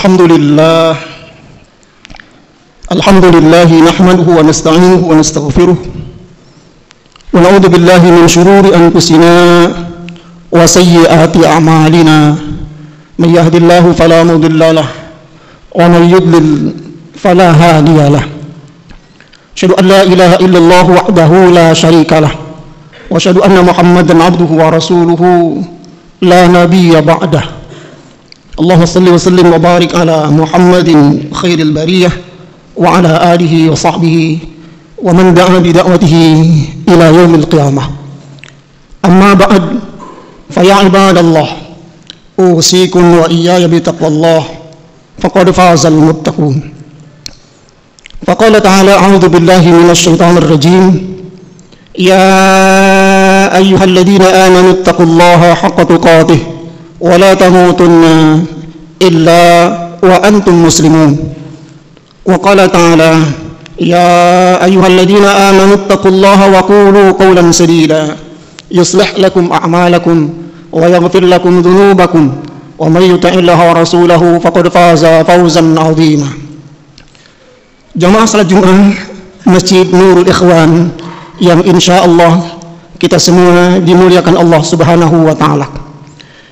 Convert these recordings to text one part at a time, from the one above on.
Alhamdulillah nahmaduhu wa nasta'inuhu wa nastaghfiruh wa na'udzu billahi min shururi anfusina wa sayyiati a'malina may yahdihillahu fala mudilla lahu wa may yudlil fala hadiya lahu asyhadu an la ilaha illallah wahdahu la syarika lahu wa asyhadu anna muhammadan abduhu wa rasuluhu la nabiyya ba'dahu. Allahumma salli wa sallim wa barik ala Muhammadin khairil bariyah wa ala alihi wa sahbihi wa man da'a bi da'watihi ila yaumil qiyamah. Amma ba'd, fa ya ibadallah, usikum wa iyaya bi taqwallah faqad fazal muttaqun. Faqala ta'ala a'udzu billahi minasy syaithanir rajim. Ya ayyuhalladzina amanu taqullaha haqqa tuqatih wa la tamutunna illa wa antum muslimun. Wa qala ta'ala ya ayyuhalladzina amanu taqullaha wa qulu qawlan sadida yuslih lakum a'malakum wa yaghfir lakum dhunubakum wa may yuti'illaha wa rasulahu faqad faza fawzan 'azima. Jamaah salat Jumat Masjid Nurul Ikhwan yang insyaallah kita semua dimuliakan Allah Subhanahu wa taala.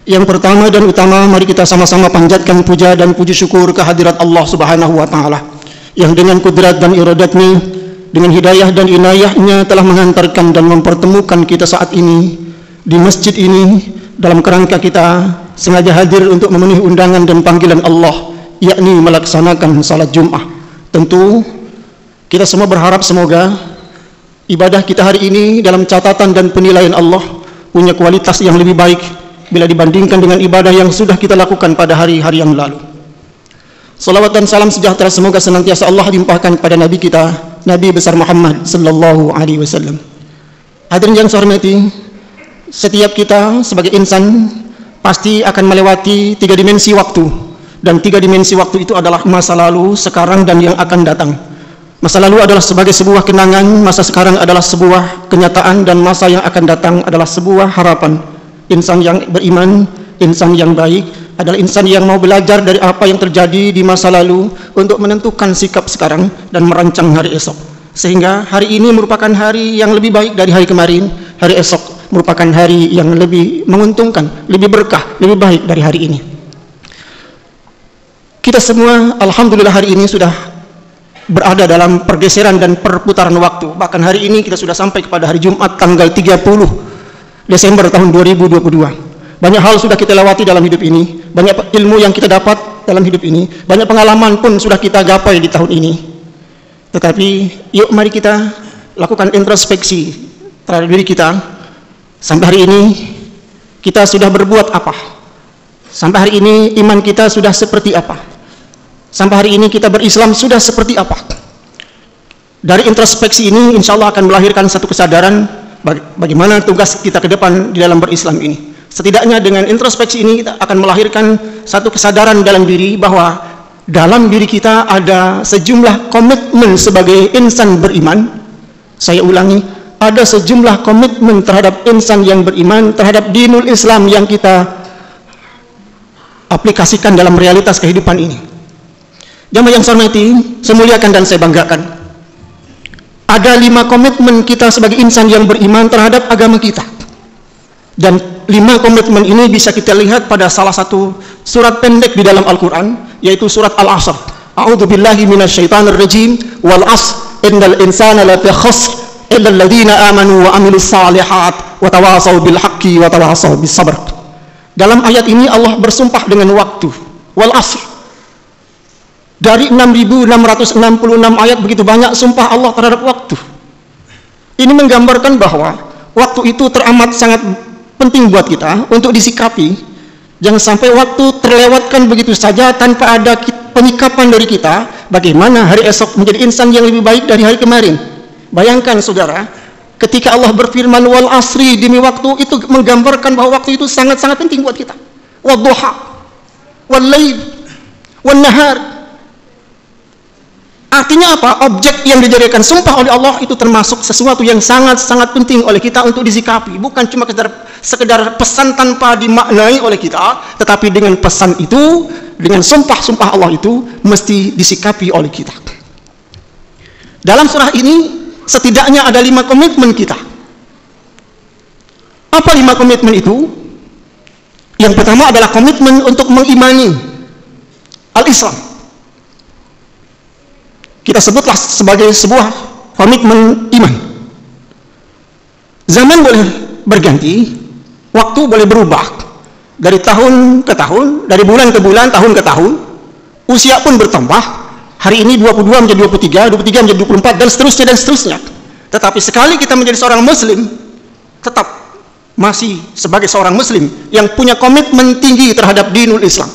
Yang pertama dan utama, mari kita sama-sama panjatkan puja dan puji syukur kehadirat Allah Subhanahu wa taala yang dengan kudrat dan iradatnya, dengan hidayah dan inayahnya telah mengantarkan dan mempertemukan kita saat ini di masjid ini dalam kerangka kita sengaja hadir untuk memenuhi undangan dan panggilan Allah, yakni melaksanakan salat Jumat. Tentu kita semua berharap semoga ibadah kita hari ini dalam catatan dan penilaian Allah punya kualitas yang lebih baik bila dibandingkan dengan ibadah yang sudah kita lakukan pada hari-hari yang lalu. Salawat dan salam sejahtera semoga senantiasa Allah limpahkan pada Nabi kita, Nabi besar Muhammad sallallahu alaihi wasallam. Hadirin yang saya hormati, setiap kita sebagai insan pasti akan melewati 3 dimensi waktu, dan 3 dimensi waktu itu adalah masa lalu, sekarang, dan yang akan datang. Masa lalu adalah sebagai sebuah kenangan, masa sekarang adalah sebuah kenyataan, dan masa yang akan datang adalah sebuah harapan. Insan yang beriman, insan yang baik adalah insan yang mau belajar dari apa yang terjadi di masa lalu untuk menentukan sikap sekarang dan merancang hari esok. Sehingga hari ini merupakan hari yang lebih baik dari hari kemarin, hari esok merupakan hari yang lebih menguntungkan, lebih berkah, lebih baik dari hari ini. Kita semua alhamdulillah hari ini sudah berada dalam pergeseran dan perputaran waktu. Bahkan hari ini kita sudah sampai kepada hari Jumat tanggal 30 Desember tahun 2022. Banyak hal sudah kita lewati dalam hidup ini, banyak ilmu yang kita dapat dalam hidup ini, banyak pengalaman pun sudah kita gapai di tahun ini. Tetapi yuk mari kita lakukan introspeksi terhadap diri kita. Sampai hari ini kita sudah berbuat apa? Sampai hari ini iman kita sudah seperti apa? Sampai hari ini kita berislam sudah seperti apa? Dari introspeksi ini insya Allah akan melahirkan satu kesadaran bagaimana tugas kita ke depan di dalam berislam ini. Setidaknya dengan introspeksi ini kita akan melahirkan satu kesadaran dalam diri bahwa dalam diri kita ada sejumlah komitmen sebagai insan beriman. Saya ulangi, ada sejumlah komitmen terhadap insan yang beriman, terhadap dinul Islam yang kita aplikasikan dalam realitas kehidupan ini. Jamaah yang saya hormati, saya muliakan dan saya banggakan. Ada 5 komitmen kita sebagai insan yang beriman terhadap agama kita. Dan 5 komitmen ini bisa kita lihat pada salah satu surat pendek di dalam Al-Quran, yaitu surat Al-Asr. A'udzu billahi minasyaitonir rajim. Wal 'ashr innal insana lafi khusr illa alladziina amanu wa 'amilus shalihat wa tawasaw bil haqqi wa tawasaw bis sabr. Dalam ayat ini Allah bersumpah dengan waktu. Wal 'ashr. Dari 6.666 ayat begitu banyak sumpah Allah terhadap waktu. Ini menggambarkan bahwa waktu itu teramat sangat penting buat kita untuk disikapi. Jangan sampai waktu terlewatkan begitu saja tanpa ada penyikapan dari kita bagaimana hari esok menjadi insan yang lebih baik dari hari kemarin. Bayangkan saudara, ketika Allah berfirman wal asri, demi waktu, itu menggambarkan bahwa waktu itu sangat-sangat penting buat kita. Wadduha wal lail wan nahar. Artinya apa? Objek yang dijadikan sumpah oleh Allah itu termasuk sesuatu yang sangat-sangat penting oleh kita untuk disikapi. Bukan cuma sekedar pesan tanpa dimaknai oleh kita, tetapi dengan pesan itu, dengan sumpah-sumpah Allah itu mesti disikapi oleh kita. Dalam surah ini setidaknya ada 5 komitmen kita. Apa 5 komitmen itu? Yang pertama adalah komitmen untuk mengimani al-Islam. Kita sebutlah sebagai sebuah komitmen iman. Zaman boleh berganti, waktu boleh berubah, dari tahun ke tahun, dari bulan ke bulan, tahun ke tahun, usia pun bertambah. Hari ini 22 menjadi 23, 23 menjadi 24, dan seterusnya dan seterusnya. Tetapi sekali kita menjadi seorang muslim, tetap masih sebagai seorang muslim yang punya komitmen tinggi terhadap dinul Islam.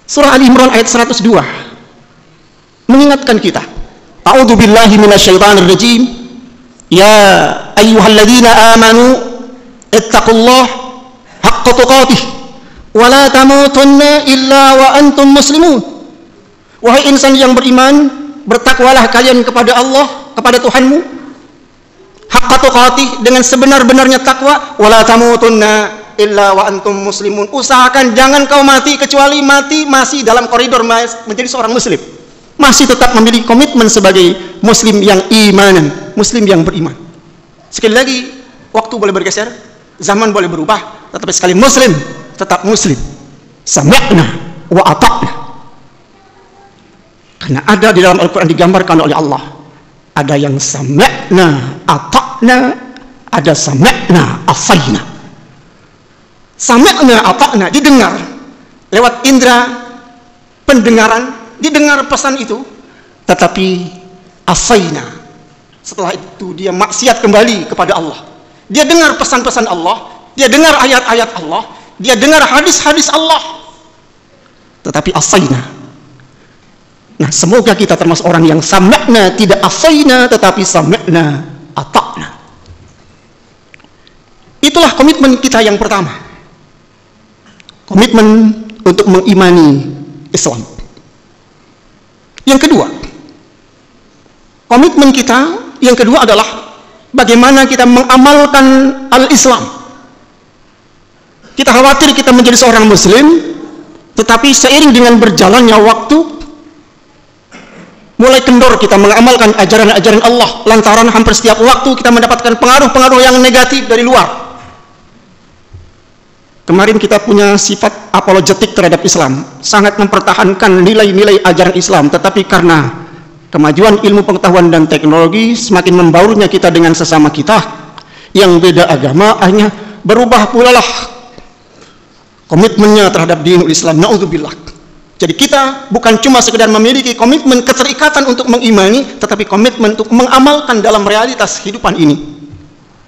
Surah Ali Imran ayat 102 mengingatkan kita, A'udzubillahi minasyaitonirrajim, ya ayyuhalladzina amanu ittaqullaha haqqa tuqatih wa la tamutunna illa wa antum muslimun. Wahai insan yang beriman, bertakwalah kalian kepada Allah, kepada Tuhanmu, haqqa tuqatih, dengan sebenar-benarnya takwa, wa la tamutunna illa wa antum muslimun. Usahakan jangan kau mati kecuali mati masih dalam koridor menjadi seorang muslim, masih tetap memiliki komitmen sebagai muslim yang imanan, muslim yang beriman. Sekali lagi, waktu boleh bergeser, zaman boleh berubah, tetapi sekali muslim tetap muslim. Sami'na wa ata'na. Karena ada di dalam Al-Quran digambarkan oleh Allah, ada yang sami'na ata'na, ada sami'na afayna. Sami'na ata'na, didengar lewat indera pendengaran, didengar pesan itu, tetapi afayna, setelah itu dia maksiat kembali kepada Allah. Dia dengar pesan-pesan Allah, dia dengar ayat-ayat Allah, dia dengar hadis-hadis Allah, tetapi afayna. Nah, semoga kita termasuk orang yang sami'na, tidak afayna, tetapi sami'na ata'na. Itulah komitmen kita yang pertama, komitmen untuk mengimani Islam. Yang kedua, komitmen kita yang kedua adalah bagaimana kita mengamalkan al-Islam. Kita khawatir kita menjadi seorang muslim, tetapi seiring dengan berjalannya waktu, mulai kendor kita mengamalkan ajaran-ajaran Allah, lantaran hampir setiap waktu kita mendapatkan pengaruh-pengaruh yang negatif dari luar. Kemarin kita punya sifat apologetik terhadap Islam, sangat mempertahankan nilai-nilai ajaran Islam, tetapi karena kemajuan ilmu pengetahuan dan teknologi, semakin membaurnya kita dengan sesama kita yang beda agama, akhirnya berubah pula lah komitmennya terhadap dinul Islam. Na'udzubillah. Jadi kita bukan cuma sekedar memiliki komitmen keterikatan untuk mengimani, tetapi komitmen untuk mengamalkan dalam realitas kehidupan ini.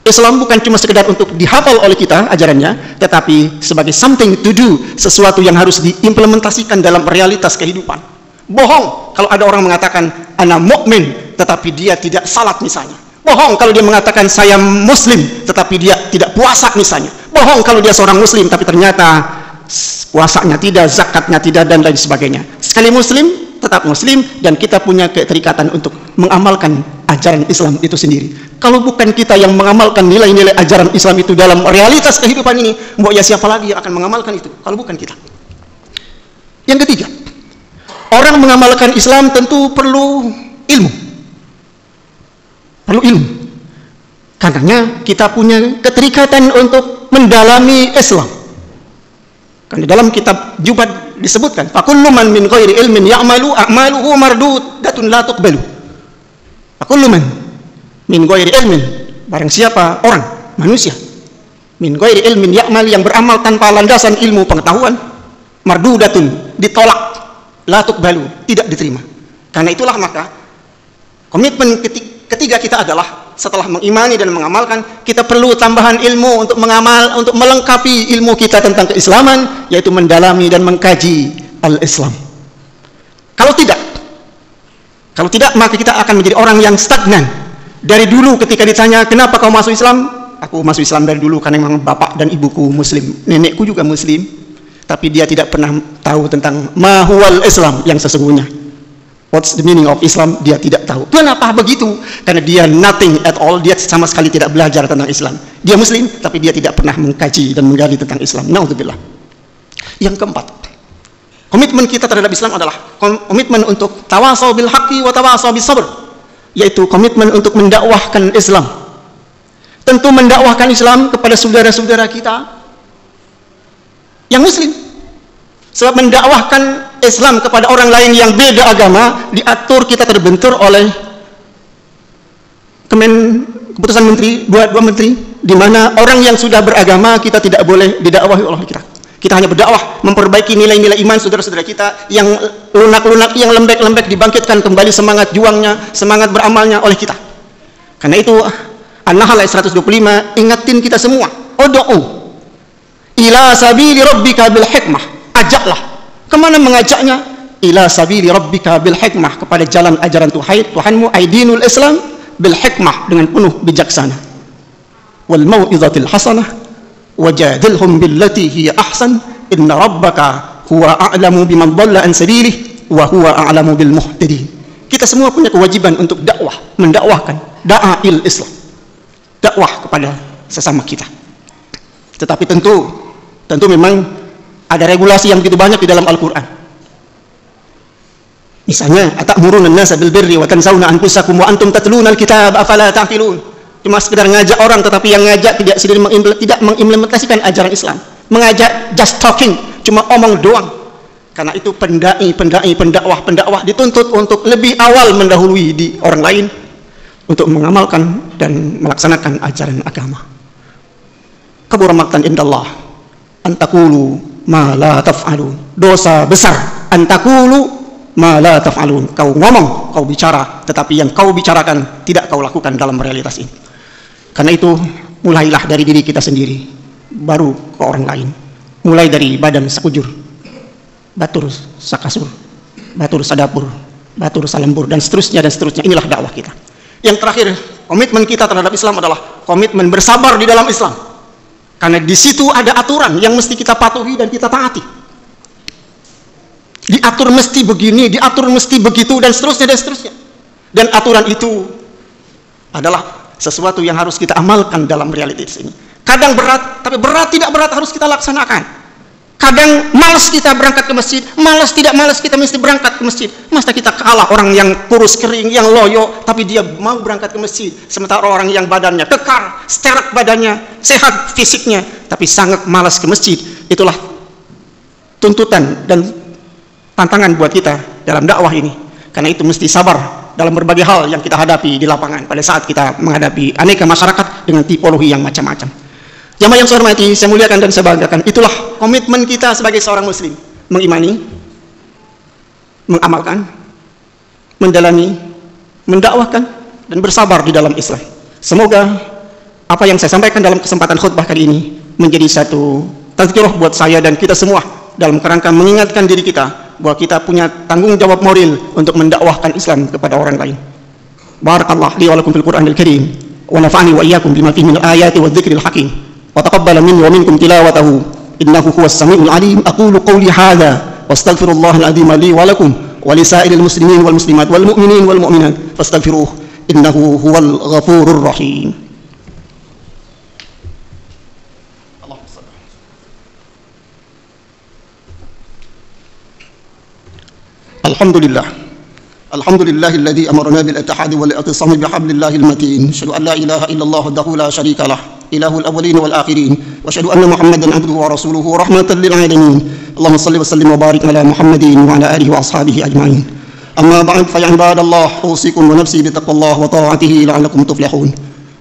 Islam bukan cuma sekedar untuk dihafal oleh kita ajarannya, tetapi sebagai something to do, sesuatu yang harus diimplementasikan dalam realitas kehidupan. Bohong kalau ada orang mengatakan ana mukmin tetapi dia tidak salat misalnya. Bohong kalau dia mengatakan saya muslim tetapi dia tidak puasa misalnya. Bohong kalau dia seorang muslim tapi ternyata puasanya tidak, zakatnya tidak, dan lain sebagainya. Sekali muslim tetap muslim, dan kita punya keterikatan untuk mengamalkan ajaran Islam itu sendiri. Kalau bukan kita yang mengamalkan nilai-nilai ajaran Islam itu dalam realitas kehidupan ini, mbok ya siapa lagi yang akan mengamalkan itu kalau bukan kita? Yang ketiga, orang mengamalkan Islam tentu perlu ilmu. Perlu ilmu. Karenanya kita punya keterikatan untuk mendalami Islam. Karena dalam kitab Jubad disebutkan, fakullu man min ghairi ilmin ya'malu a'maluhu mardudatun la tuqbalu. Fakullu man min ghairi ilmin, barang siapa orang, manusia, min ghairi ilmin ya'mal, yang beramal tanpa landasan ilmu pengetahuan, mardudatun, ditolak, la tuqbalu, tidak diterima. Karena itulah maka komitmen ketiga kita adalah setelah mengimani dan mengamalkan, kita perlu tambahan ilmu untuk mengamal, untuk melengkapi ilmu kita tentang keislaman, yaitu mendalami dan mengkaji al-Islam. Kalau tidak, maka kita akan menjadi orang yang stagnan. Dari dulu ketika ditanya, kenapa kau masuk Islam? Aku masuk Islam dari dulu karena memang bapak dan ibuku muslim, nenekku juga muslim, tapi dia tidak pernah tahu tentang ma huwal Islam yang sesungguhnya. What's the meaning of Islam? Dia tidak tahu. Kenapa begitu? Karena dia nothing at all. Dia sama sekali tidak belajar tentang Islam. Dia Muslim, tapi dia tidak pernah mengkaji dan menggali tentang Islam. Naudzubillah. Yang keempat, komitmen kita terhadap Islam adalah komitmen untuk tawasau bil haqqi wa tawasau bis sabr, yaitu komitmen untuk mendakwahkan Islam. Tentu mendakwahkan Islam kepada saudara-saudara kita yang Muslim. Sebab mendakwahkan Islam kepada orang lain yang beda agama diatur, kita terbentur oleh keputusan menteri, dua menteri, di mana orang yang sudah beragama kita tidak boleh didakwahi oleh kita. Kita hanya berdakwah memperbaiki nilai-nilai iman saudara-saudara kita yang lunak-lunak, yang lembek-lembek, dibangkitkan kembali semangat juangnya, semangat beramalnya oleh kita. Karena itu An-Nahl ayat 125 ingatin kita semua, ud'u ila sabili rabbika bil hikmah. Ajaklah. Kemana mengajaknya? Ila sabili rabbika bil hikmah, kepada jalan ajaran Tuhanmu, aidinul Islam, bil hikmah, dengan penuh bijaksana. Wal mau'izatil hasanah wajadilhum billati hiya ahsan inna rabbaka huwa a'lamu biman dhalla an sabilihi wa huwa a'lamu bil muhtadin. Kita semua punya kewajiban untuk dakwah, mendakwahkan da'il Islam. Dakwah kepada sesama kita. Tetapi tentu memang ada regulasi yang begitu banyak di dalam Al-Quran. Misalnya, atamuruna an-nasa bil birri wa tansawna anfusakum wa antum tatluna al-kitab afala ta'qilun. Cuma sekedar ngajak orang, tetapi yang ngajak tidak mengimplementasikan ajaran Islam. Mengajak just talking, cuma omong doang. Karena itu pendakwah dituntut untuk lebih awal mendahului di orang lain untuk mengamalkan dan melaksanakan ajaran agama. Kabura maqtan indallah antakulu ma la taf'alun. Dosa besar antakulu ma la taf'alun. Kau ngomong, kau bicara, tetapi yang kau bicarakan tidak kau lakukan dalam realitas ini. Karena itu mulailah dari diri kita sendiri, baru ke orang lain. Mulai dari badan sekujur, batur sakasur, batur sadapur, batur salembur, dan seterusnya dan seterusnya. Inilah dakwah kita. Yang terakhir, komitmen kita terhadap Islam adalah komitmen bersabar di dalam Islam. Karena di situ ada aturan yang mesti kita patuhi dan kita taati. Diatur mesti begini, diatur mesti begitu, dan seterusnya dan seterusnya. Dan aturan itu adalah sesuatu yang harus kita amalkan dalam realitas ini. Kadang berat, tapi berat tidak berat harus kita laksanakan. Kadang malas kita berangkat ke masjid, malas tidak malas kita mesti berangkat ke masjid. Masa kita kalah orang yang kurus kering, yang loyo, tapi dia mau berangkat ke masjid. Sementara orang yang badannya kekar, sterek badannya, sehat fisiknya, tapi sangat malas ke masjid. Itulah tuntutan dan tantangan buat kita dalam dakwah ini. Karena itu mesti sabar dalam berbagai hal yang kita hadapi di lapangan pada saat kita menghadapi aneka masyarakat dengan tipologi yang macam-macam. Jamaah yang saya hormati, saya muliakan dan saya banggakan, itulah komitmen kita sebagai seorang muslim. Mengimani, mengamalkan, mendalami, mendakwahkan, dan bersabar di dalam Islam. Semoga apa yang saya sampaikan dalam kesempatan khutbah kali ini menjadi satu tazkirah buat saya dan kita semua dalam kerangka mengingatkan diri kita bahwa kita punya tanggung jawab moral untuk mendakwahkan Islam kepada orang lain. Barakallahu li wa lakum fil Qur'anil Karim wa nafa'ani wa iyyakum bima fihi minal ayati wadh-dhikril hakim. وتقبل مني ومنكم تلاوته إنه هو السميع العليم. أقول قولي هذا واستغفر الله العظيم لي ولكم ولسائر المسلمين والمسلمات والمؤمنين والمؤمنات فاستغفروه إنه هو الغفور الرحيم. الحمد لله الذي أمرنا بالاتحاد والاعتصام بحبل الله المتين. أشهد أن لا إله إلا الله وحده لا شريك له إله الأولين والآخرين وأشهد أن محمدا عبده ورسوله رحمة للعالمين. اللهم صل وسلم وبارك على محمد وعلى آله وأصحابه أجمعين. أما بعد فيا عباد الله أوصيكم ونفسي بتقوى الله وطاعته لعلكم تفلحون.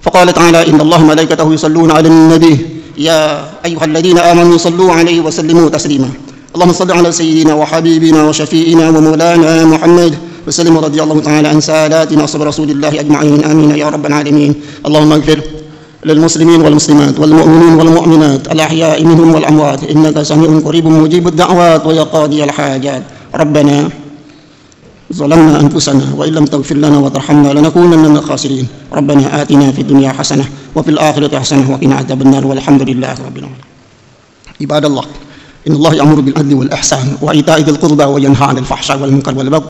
فقال تعالى إن الله وملائكته يصلون على النبي يا أيها الذين آمنوا صلوا عليه وسلموا تسليما. اللهم صل على سيدنا وحبيبنا وشفيئنا ومولانا محمد وسلم رضي الله تعالى عن ساداتنا أصحاب رسول الله أجمعين آمين يا رب العالمين. اللهم اغفر للمسلمين والمسلمات والمؤمنين والمؤمنات الأحياء منهم والأموات إنك سميع قريب مجيب الدعوات ويا قاضي الحاجات. ربنا ظلمنا أنفسنا وإن لم تغفر لنا وترحمنا لنكونن من الخاسرين. ربنا آتنا في الدنيا حسنة وفي الآخرة حسنة وقنا عذاب النار والحمد لله رب العالمين. عباد الله إن الله يأمر بالعدل والإحسان وإيتاء ذي القربى وينهى عن الفحشاء والمنكر والبغي